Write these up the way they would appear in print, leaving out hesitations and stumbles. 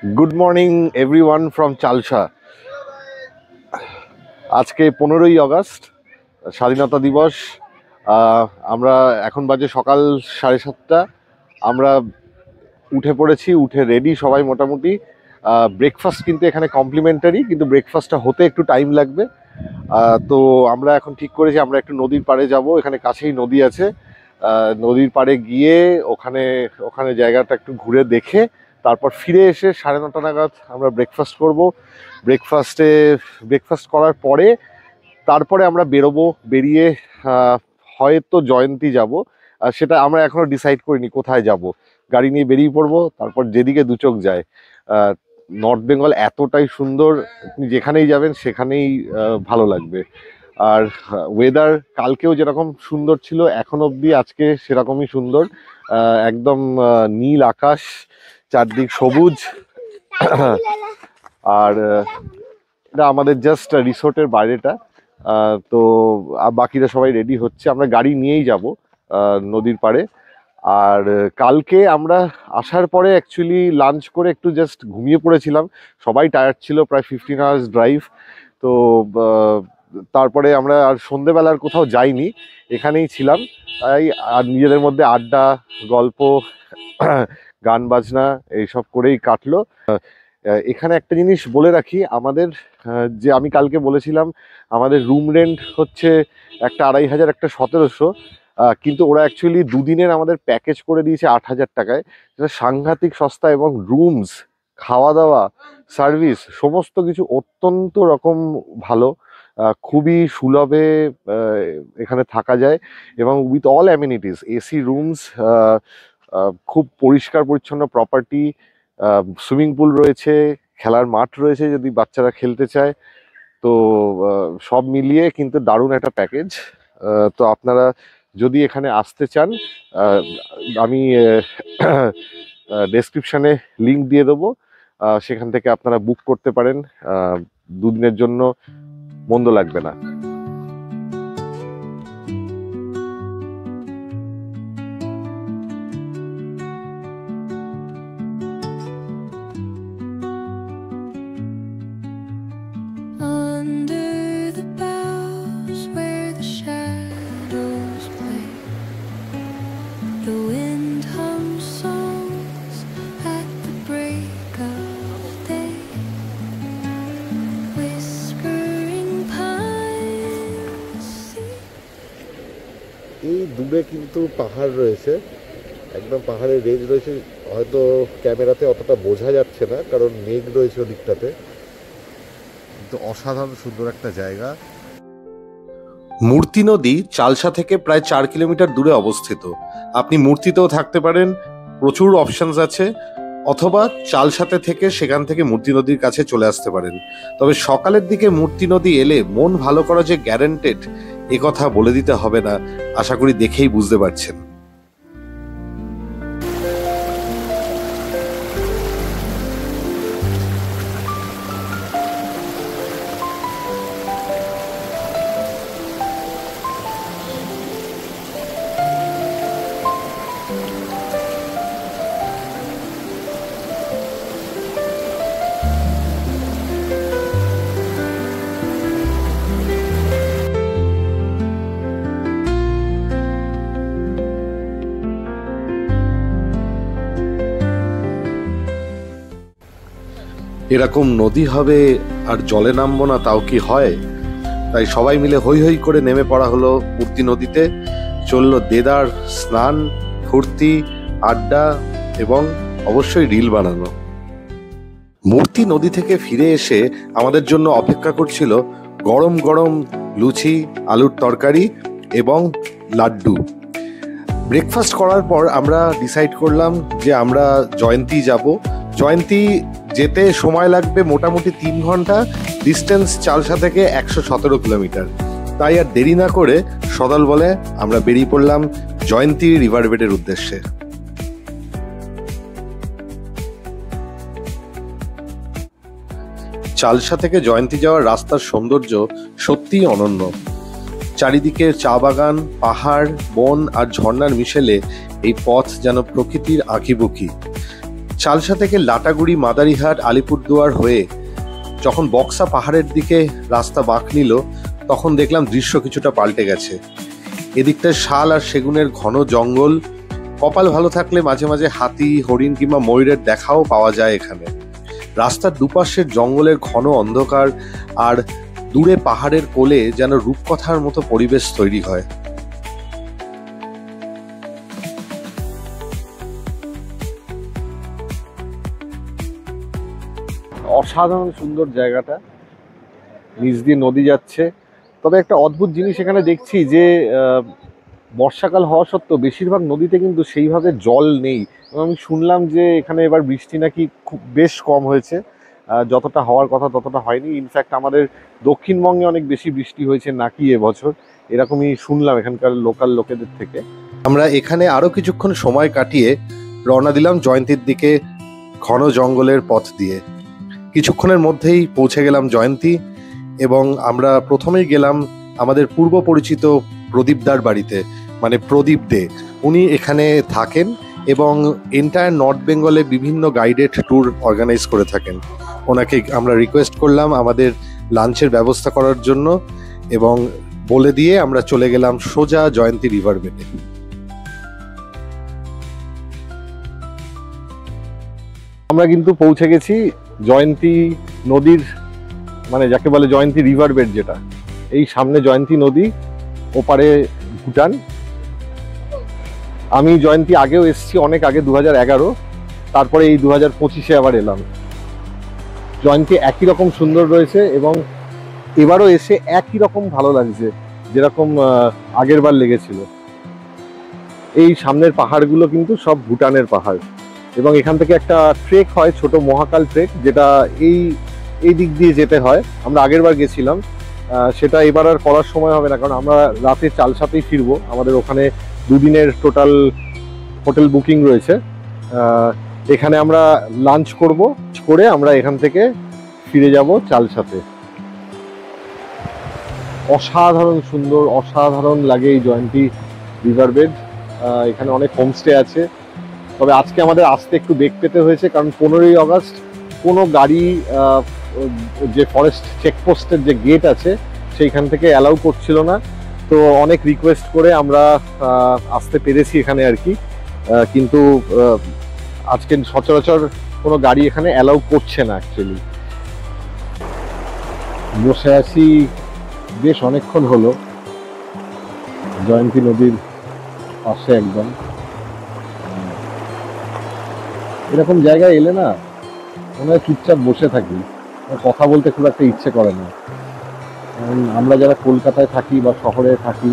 Good morning everyone from Chalsa. आज के 15ই August স্বাধীনতা দিবস। আমরা এখন বাজে সকাল 7:30। আমরা উঠে পড়েছি, উঠে রেডি সবাই মোটামুটি। ব্রেকফাস্ট কিন্তু এখানে কমপ্লিমেন্টারি, কিন্তু ব্রেকফাস্টটা হতে একটু টাইম লাগবে। তো আমরা এখন ঠিক করেছি আমরা একটু নদীর পাড়ে যাব। এখানে কাছেই নদী আছে। নদীর পাড়ে গিয়ে ওখানে জায়গাটা একটু ঘুরে দেখে তারপর ফিরে এসে 9:30 নাগাদ আমরা ব্রেকফাস্ট করব। ব্রেকফাস্ট করার পরে তারপরে আমরা বেরোবো। বেরিয়ে হয়তো জয়ন্তী যাব, সেটা আমরা এখনো ডিসাইড করিনি কোথায় যাব। গাড়ি নিয়ে বেরিয়ে পড়বো, তারপর যেদিকে দু চোখ যায়। নর্থ বেঙ্গল এতটাই সুন্দর, আপনি যেখানেই যাবেন সেখানেই ভালো লাগবে। আর ওয়েদার কালকেও যেরকম সুন্দর ছিল এখন অবধি আজকে সেরকমই সুন্দর। একদম নীল আকাশ, চারদিক সবুজ। আর এটা আমাদের জাস্ট রিসোর্টের বাইরেটা। তো বাকিরা সবাই রেডি হচ্ছে, আমরা গাড়ি নিয়েই যাব নদীর পাড়ে। আর কালকে আমরা আসার পরে অ্যাকচুয়ালি লাঞ্চ করে একটু জাস্ট ঘুমিয়ে পড়েছিলাম। সবাই টায়ার্ড ছিল, প্রায় 15 আওয়ার্স ড্রাইভ। তো তারপরে আমরা আর সন্ধেবেলার কোথাও যাইনি, এখানেই ছিলাম। তাই আর নিজেদের মধ্যে আড্ডা, গল্প, গান বাজনা এইসব করেই কাটলো। এখানে একটা জিনিস বলে রাখি, আমাদের যে আমি কালকে বলেছিলাম আমাদের রুম রেন্ট হচ্ছে একটা 2500, একটা 1700। কিন্তু ওরা অ্যাকচুয়ালি দুদিনের আমাদের প্যাকেজ করে দিয়েছে 8000 টাকায়। যেটা সাংঘাতিক সস্তা, এবং রুমস, খাওয়া দাওয়া, সার্ভিস সমস্ত কিছু অত্যন্ত রকম ভালো। খুবই সুলভে এখানে থাকা যায়, এবং with all amenities, AC rooms, খুব পরিষ্কার পরিচ্ছন্ন প্রপার্টি, সুইমিং পুল রয়েছে, খেলার মাঠ রয়েছে যদি বাচ্চারা খেলতে চায়। তো সব মিলিয়ে কিন্তু দারুণ একটা প্যাকেজ। তো আপনারা যদি এখানে আসতে চান, আমি ডেসক্রিপশানে লিঙ্ক দিয়ে দেবো, সেখান থেকে আপনারা বুক করতে পারেন। দুদিনের জন্য মন্দ লাগবে না। এই দূরে কিন্তু পাহাড় রয়েছে, একদম পাহাড়ের রেঞ্জ রয়েছে। হয়তো ক্যামেরাতে অতটা বোঝা যাচ্ছে না কারণ মেঘ রয়েছে ওদিকটাতে, কিন্তু অসাধারণ সুন্দর একটা জায়গা। মূর্তি নদী চালসা থেকে প্রায় 4 কিলোমিটার দূরে অবস্থিত। আপনি মূর্তিতেও থাকতে পারেন, প্রচুর অপশনস আছে, অথবা চালসাতে থেকে সেখান থেকে মূর্তি নদীর কাছে চলে আসতে পারেন। তবে সকালের দিকে মূর্তি নদী এলে মন ভালো করা যে গ্যারান্টেড এ কথা বলে দিতে হবে না, আশা করি দেখেই বুঝতে পারছেন। এরকম নদী হবে আর জলে নামবো না, তাও কি হয়? তাই সবাই মিলে হই হই করে নেমে পড়া হলো মূর্তি নদীতে। চললো দেদার স্নান, ফুর্তি, আড্ডা এবং অবশ্যই রিল বানানো। মূর্তি নদী থেকে ফিরে এসে আমাদের জন্য অপেক্ষা করছিল গরম গরম লুচি, আলুর তরকারি এবং লাড্ডু। ব্রেকফাস্ট করার পর আমরা ডিসাইড করলাম যে আমরা জয়ন্তী যাব। জয়ন্তী যেতে সময় লাগবে মোটামুটি 3 ঘন্টা। ডিস্টেন্স চালসা থেকে 117 কিলোমিটার। তাই আর দেরি না করে সদল বলে আমরা বেরিয়ে পড়লাম জয়ন্তী রিভার বেডের উদ্দেশ্যে। চালসা থেকে জয়ন্তী যাওয়ার রাস্তার সৌন্দর্য সত্যিই অনন্য। চারিদিকে চা বাগান, পাহাড়, বন আর ঝর্ণার মিশেলে এই পথ যেন প্রকৃতির আঁকিবুকি। চালসা থেকে লাটাগুড়ি, মাদারিহাট, আলিপুরদুয়ার হয়ে যখন বক্সা পাহাড়ের দিকে রাস্তা বাঁক নিল, তখন দেখলাম দৃশ্য কিছুটা পাল্টে গেছে। এদিকটায় শাল আর সেগুনের ঘন জঙ্গল, কপাল ভালো থাকলে মাঝে মাঝে হাতি, হরিণ কিংবা ময়ূরের দেখাও পাওয়া যায় এখানে। রাস্তার দুপাশের জঙ্গলের ঘন অন্ধকার আর দূরে পাহাড়ের কোলে যেন রূপকথার মতো পরিবেশ তৈরি হয়। অসাধারণ সুন্দর জায়গাটা, নিচ দিয়ে নদী যাচ্ছে। তবে একটা অদ্ভুত জিনিস এখানে দেখছি যে বর্ষাকাল হওয়া সত্ত্বেও বেশিরভাগ নদীতে কিন্তু সেইভাবে জল নেই। এবং আমি শুনলাম যে এখানে এবার বৃষ্টি নাকি খুব বেশ কম হয়েছে, যতটা হওয়ার কথা ততটা হয়নি। ইনফ্যাক্ট আমাদের দক্ষিণবঙ্গে অনেক বেশি বৃষ্টি হয়েছে নাকি এবছর, এরকমই শুনলাম এখানকার লোকাল লোকেদের থেকে। আমরা এখানে আরো কিছুক্ষণ সময় কাটিয়ে রওনা দিলাম জয়ন্তীর দিকে ঘন জঙ্গলের পথ দিয়ে। কিছুক্ষণের মধ্যেই পৌঁছে গেলাম জয়ন্তী, এবং আমরা প্রথমেই গেলাম আমাদের পূর্ব পরিচিত প্রদীপদার বাড়িতে, মানে প্রদীপ দে। উনি এখানে থাকেন এবং এন্টায়ার নর্থ বেঙ্গলে বিভিন্ন গাইডেড ট্যুর অর্গানাইজ করে থাকেন। ওনাকে আমরা রিকোয়েস্ট করলাম আমাদের লাঞ্চের ব্যবস্থা করার জন্য, এবং বলে দিয়ে আমরা চলে গেলাম সোজা জয়ন্তী রিভার বেডে। আমরা কিন্তু পৌঁছে গেছি জয়ন্তী নদীর, মানে যাকে বলে জয়ন্তী রিভার বেড, যেটা এই সামনে জয়ন্তী নদী, ওপারে ভুটান। আমি জয়ন্তী আগেও এসেছি, অনেক আগে 2011, তারপরে এই 2025-এ আবার এলাম। জয়ন্তী একই রকম সুন্দর রয়েছে এবং এবারও এসে একই রকম ভালো লাগছে যেরকম আগের বার লেগেছিল। এই সামনের পাহাড়গুলো কিন্তু সব ভুটানের পাহাড়, এবং এখান থেকে একটা ট্রেক হয়, ছোট মহাকাল ট্রেক, যেটা এই দিক দিয়ে যেতে হয়। আমরা আগের বার গেছিলাম, সেটা এবার আর করার সময় হবে না, কারণ আমরা রাতে চালসাতেই ফিরবো। আমাদের ওখানে 2 দিনের টোটাল হোটেল বুকিং রয়েছে। এখানে আমরা লাঞ্চ করে আমরা এখান থেকে ফিরে যাব চালসাতে। অসাধারণ সুন্দর, অসাধারণ লাগে এই জয়ন্তী রিভার বেড। এখানে অনেক হোমস্টে আছে, তবে আজকে আমাদের আসতে একটু বেগ পেতে হয়েছে, কারণ 15ই আগস্ট কোনো গাড়ি যে ফরেস্ট চেকপোস্টের যে গেট আছে সেইখান থেকে অ্যালাউ করছিল না। তো অনেক রিকোয়েস্ট করে আমরা আসতে পেরেছি এখানে আর কি, কিন্তু আজকে সচরাচর কোনো গাড়ি এখানে অ্যালাউ করছে না অ্যাকচুয়ালি। বসে আছি বেশ অনেকক্ষণ হলো জয়ন্তী নদীর পাশে একদম। এরকম জায়গায় এলে না মনে হয় চুপচাপ বসে থাকি, কথা বলতে খুব একটা ইচ্ছে করে না। আমরা যারা কলকাতায় থাকি বা শহরে থাকি,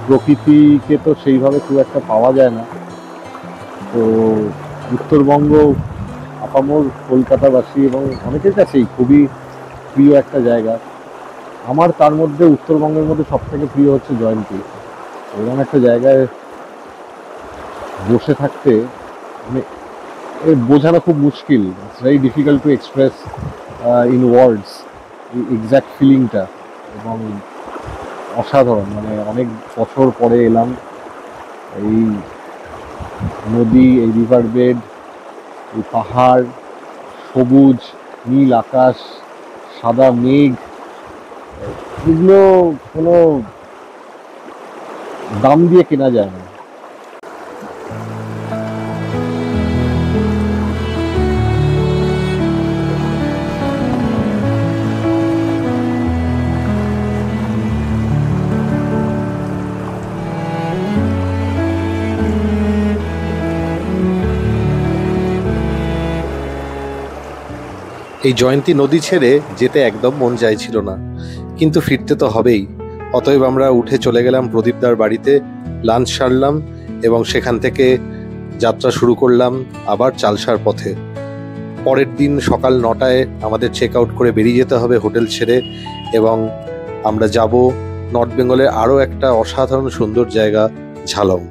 প্রকৃতিকে তো সেইভাবে খুব একটা পাওয়া যায় না। তো উত্তরবঙ্গ আপামর কলকাতাবাসী এবং অনেকের কাছেই খুবই প্রিয় একটা জায়গা। আমার তার মধ্যে উত্তরবঙ্গের মধ্যে সব থেকে প্রিয় হচ্ছে জয়ন্তী। এরকম একটা জায়গায় বসে থাকতে মানে বোঝানো খুব মুশকিল, it's very difficult to express in words এই এক্স্যাক্ট ফিলিংটা। এবং অসাধারণ, মানে অনেক বছর পরে এলাম এই নদী, এই রিভার বেড, এই পাহাড়, সবুজ নীল আকাশ, সাদা মেঘ, এগুলো কোনো দাম দিয়ে কেনা যায় না। এই জয়ন্তী নদী ছেড়ে যেতে একদম মন চাইছিল না, কিন্তু ফিরতে তো হবেই। অতএব আমরা উঠে চলে গেলাম প্রদীপদার বাড়িতে, লাঞ্চ সারলাম এবং সেখান থেকে যাত্রা শুরু করলাম আবার চালসার পথে। পরের দিন সকাল 9টায় আমাদের চেক আউট করে বেরিয়ে যেতে হবে হোটেল ছেড়ে, এবং আমরা যাব নর্থ বেঙ্গলের আরও একটা অসাধারণ সুন্দর জায়গা, ঝালং।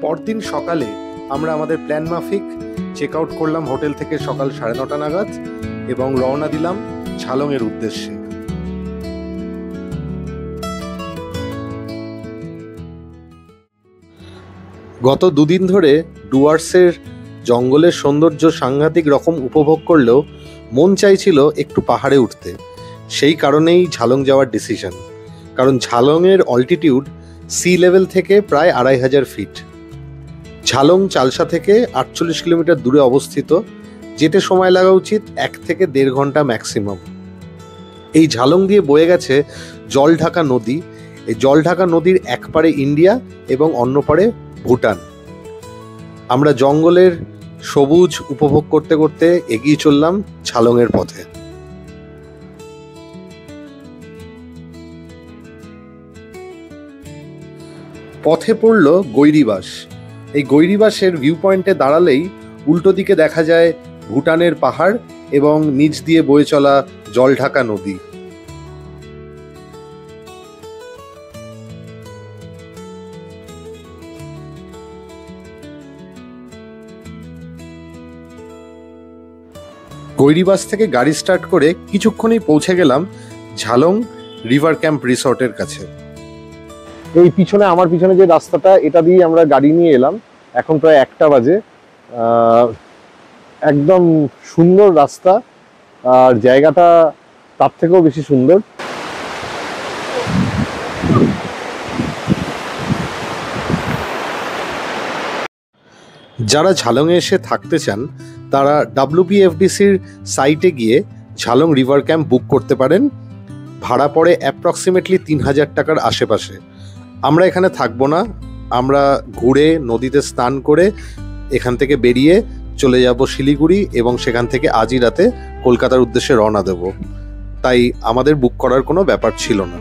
পরদিন সকালে আমরা আমাদের প্ল্যান মাফিক চেক আউট করলাম হোটেল থেকে সকাল 9:30 নাগাদ এবং রওনা দিলাম ঝালংয়ের উদ্দেশ্যে। গত দুদিন ধরে ডুয়ার্সের জঙ্গলের সৌন্দর্য সাংঘাতিক রকম উপভোগ করলেও মন চাইছিল একটু পাহাড়ে উঠতে। সেই কারণেই ঝালং যাওয়ার ডিসিশন। কারণ ঝালংয়ের অল্টিটিউড সি লেভেল থেকে প্রায় 2500 ফিট। ঝালং চালসা থেকে 48 কিলোমিটার দূরে অবস্থিত, যেতে সময় লাগা উচিত 1 থেকে 1.5 ঘন্টা ম্যাক্সিমাম। এই ঝালং দিয়ে বয়ে গেছে জলঢাকা নদী। এই জলঢাকা নদীর এক পারে ইন্ডিয়া এবং অন্য পারে ভুটান। আমরা জঙ্গলের সবুজ উপভোগ করতে করতে এগিয়ে চললাম ঝালংয়ের পথে। পথে পড়ল গৈরিবাস। এই গৈরিবাসের ভিউ পয়েন্টে দাঁড়ালেই উল্টো দিকে দেখা যায় ভুটানের পাহাড় এবং নিচ দিয়ে বয়ে চলা জলঢাকা নদী। গৈরিবাস থেকে গাড়ি স্টার্ট করে কিছুক্ষণেই পৌঁছে গেলাম ঝালং রিভার ক্যাম্প রিসর্টের কাছে। এই পিছনে, আমার পিছনে যে রাস্তাটা, এটা দিয়ে আমরা গাড়ি নিয়ে এলাম। এখন প্রায় 1টা বাজে। একদম সুন্দর রাস্তা, আর জায়গাটা তার থেকেও বেশি সুন্দর। যারা ঝালংয়ে এসে থাকতে চান তারা WPFDCর সাইটে গিয়ে ঝালং রিভার ক্যাম্প বুক করতে পারেন। ভাড়া পড়ে অ্যাপ্রক্সিমেটলি 3000 টাকার আশেপাশে। আমরা এখানে থাকবো না, আমরা ঘুরে নদীতে স্নান করে এখান থেকে বেরিয়ে চলে যাব শিলিগুড়ি এবং সেখান থেকে আজই রাতে কলকাতার উদ্দেশ্যে রওনা দেব। তাই আমাদের বুক করার কোনো ব্যাপার ছিল না।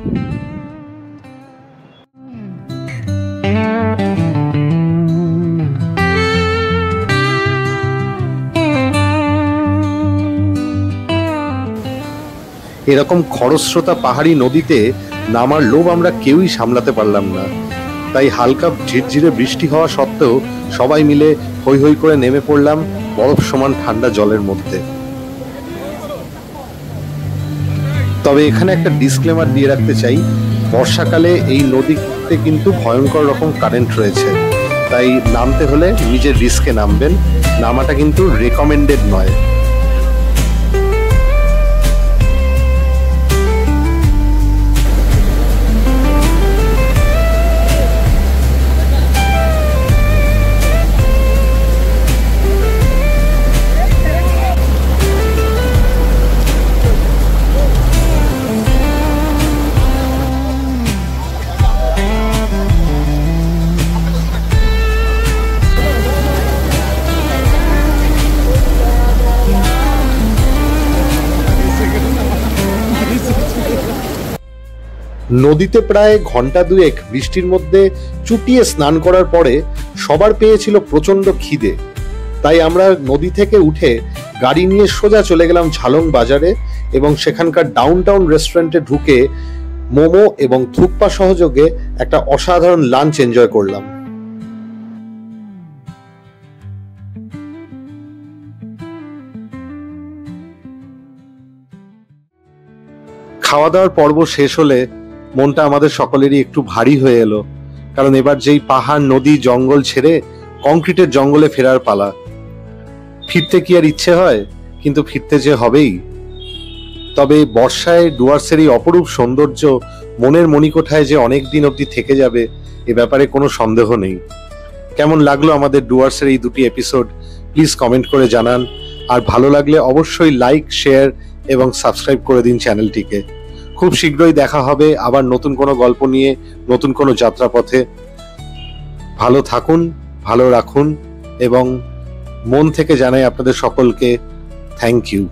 এরকম খরস্রোতা পাহাড়ি নদীতে নামার লোভ আমরা কেউই সামলাতে পারলাম না। তাই হালকা ঝিরঝিরে বৃষ্টি হওয়া সত্ত্বেও সবাই মিলে হৈ হৈ করে নেমে পড়লাম বরফ সমান ঠান্ডা জলের মধ্যে। তবে এখানে একটা ডিসক্লেমার দিয়ে রাখতে চাই, বর্ষাকালে এই নদীতে কিন্তু ভয়ঙ্কর রকম কারেন্ট রয়েছে। তাই নামতে হলে নিজের রিস্কে নামবেন, নামাটা কিন্তু রেকমেন্ডেড নয়। নদীতে প্রায় ঘন্টা 2 বৃষ্টির মধ্যে চুটিয়ে স্নান করার পরে সবার পেয়েছিল প্রচন্ড খিদে। তাই আমরা নদী থেকে উঠে গাড়ি নিয়ে সোজা চলে গেলাম ঝালং বাজারে এবং সেখানকার ডাউনটাউন রেস্টুরেন্টে ঢুকে মোমো এবং থুকপা সহযোগে একটা অসাধারণ লাঞ্চ এনজয় করলাম। খাওয়া দাওয়ার পর্ব শেষ হলে মনটা আমাদের সকলেরই একটু ভারী হয়ে এলো, কারণ এবার যেই পাহাড় নদী জঙ্গল ছেড়ে কংক্রিটের জঙ্গলে ফেরার পালা। ফিরতে কি আর ইচ্ছে হয়, কিন্তু ফিরতে যে হবেই। তবে বর্ষায় ডুয়ার্সের এই অপরূপ সৌন্দর্য মনের মণিকোঠায় যে অনেক দিন অবধি থেকে যাবে এ ব্যাপারে কোনো সন্দেহ নেই। কেমন লাগলো আমাদের ডুয়ার্সের এই 2টি এপিসোড প্লিজ কমেন্ট করে জানান। আর ভালো লাগলে অবশ্যই লাইক, শেয়ার এবং সাবস্ক্রাইব করে দিন চ্যানেলটিকে। খুব শীঘ্রই দেখা হবে আবার নতুন কোনো গল্প নিয়ে, নতুন কোনো যাত্রাপথে। ভালো থাকুন, ভালো রাখুন এবং মন থেকে জানাই আপনাদের সকলকে থ্যাংক ইউ।